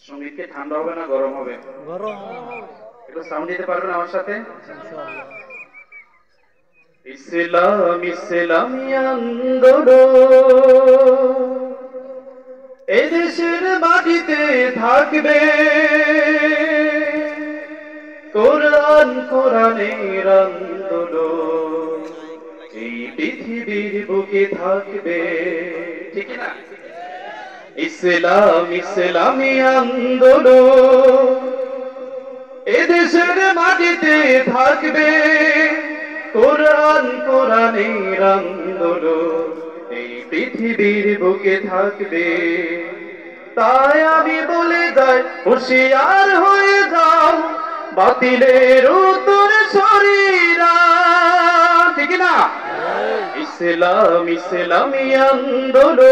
সঙ্গীত কি ঠান্ডা হবে না গরম হবে? গরম। একটু সাউন্ড দিতে পারবেন আমার সাথে? ইনশাআল্লাহ। ইসলাম ইসলামী আন্দোলন এদেশের মাটিতে থাকবে, কোরআন কোরআনের আন্দোলন এই পৃথিবীর বুকে থাকবে, ঠিক না? ইসলাম ইসলামী আন্দোলন এদেশের মাটিতে থাকবে, কোরআন কোরআনের আন্দোলন এই পৃথিবীর বুকে থাকবে। তাই আমি বলে যাই, হুঁশিয়ার হয়ে যাও, বাতিলের উত্তরে শরীরা, ঠিক না? ইসলাম ইসলামী আন্দোলন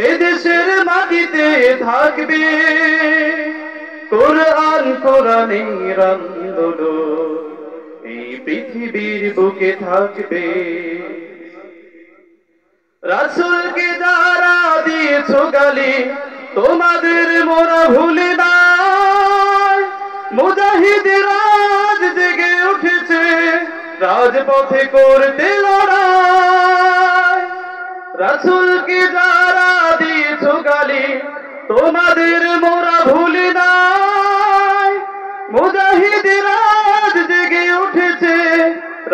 এদেশের মাটিতে থাকবে, কোরআন কোরআনের আন্দোলন এই পৃথিবীর বুকে থাকবে। রাসূলকে যারা দিয়েছ গালি, তোমাদের মোরা ভুলি না। মুজাহিদের রাজ জেগে উঠেছে, রাজপথে করতে লড়াই। রাসূলকে যারা দিয়েছ গালি, তোমাদের মোরা ভুলি না। মুজাহিদের রাজ জেগে উঠেছে,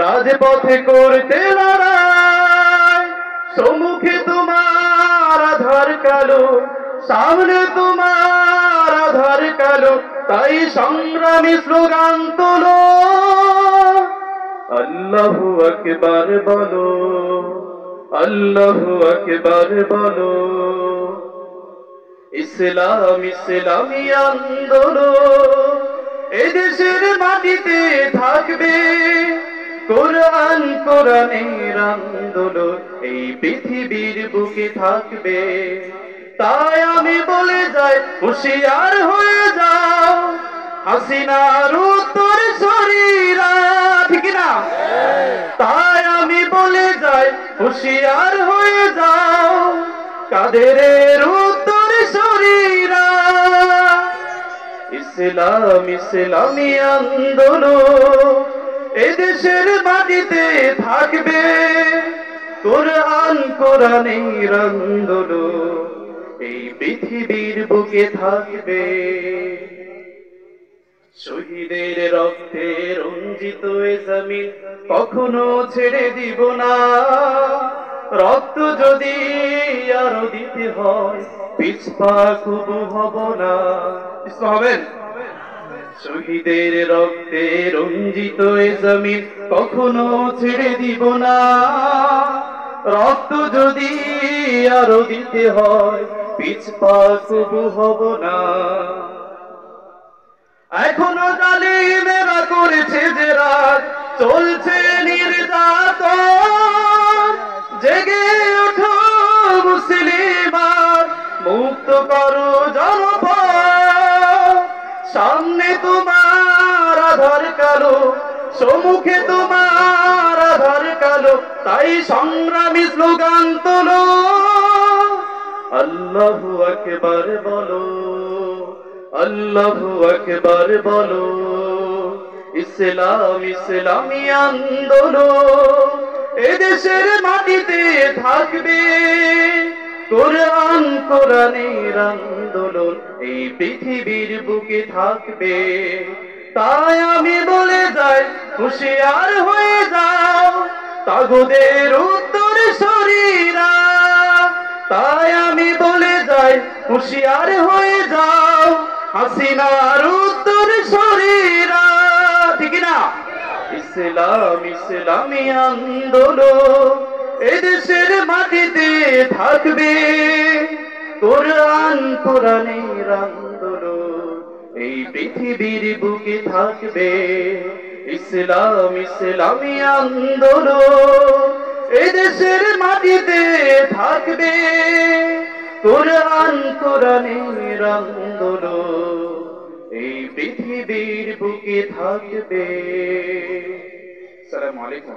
রাজপথে করতে লড়াই। সম্মুখে তোমার আধার কালো, সামনে তোমার আধার কালো, তাই সংগ্রামী স্লোগান তোলো, আল্লাহু আকবার বলো, আল্লাহু আকবার বলো। ইসলাম ইসলামী আন্দোলন এদেশের মাটিতে থাকবে, কোরআন কোরআনের আন্দোলন এই পৃথিবীর বুকে থাকবে। তাই আমি বলে যাই, হুঁশিয়ার হয়ে যাও, হাসিনার উত্তর শরীরা, ঠিক না? তাই আমি বলে যাই, হুঁশিয়ার হয়ে যাও, কাদেরের উত্তর শরীরা। ইসলাম ইসলামী আন্দোলন এদেশের মাটিতে থাকবে, কোরআন কোরআনের আন্দোলন এই পৃথিবীর বুকে থাকবে। শহীদের রক্তে রঞ্জিত এ জমিন কখনো ছেড়ে দিব না। রক্ত যদি আরো দিতে হয়, পিছপা কবু হব না। হবেন? শহীদের রক্তে রঞ্জিত এ জমিন কখনো ছেড়ে দিব না। রক্ত যদি আরো দিতে হয়, পিছপা কবু হব না। এখনো জালিমেরা করেছে যে রাত, চলছে নির্যাতন। জেগে ওঠো মুসলিমান, মুক্ত করো জনপদ। সামনে তোমার আধার কালো, সম্মুখে তোমার আধার কালো, তাই সংগ্রামী স্লোগান তোলো, আল্লাহু আকবার বলো, আল্লাহু আকবার বলো। ইসলাম ইসলামী আন্দোলন এদেশের মাটিতে থাকবে, কোরআন কোরআনের আন্দোলন এই পৃথিবীর বুকে থাকবে। তাই আমি বলে যাই, হুঁশিয়ার হয়ে যাও, তাগুদের উত্তর শরীরা। তাই আমি বলে যাই, হুঁশিয়ার হয়ে যাও, হাসিনার উত্তর শরীরা, ঠিক না? ইসলাম ইসলামী আন্দোলন এদেশের মাটিতে থাকবে, কোরআন কোরআনের আন্দোলন এই পৃথিবীর বুকে থাকবে। ইসলাম ইসলামী আন্দোলন এদেশের মাটিতে থাকবে, কোরআন কোরআনের আন্দোলন এই পৃথিবীর বুকে থাকবে। আসসালামু আলাইকুম।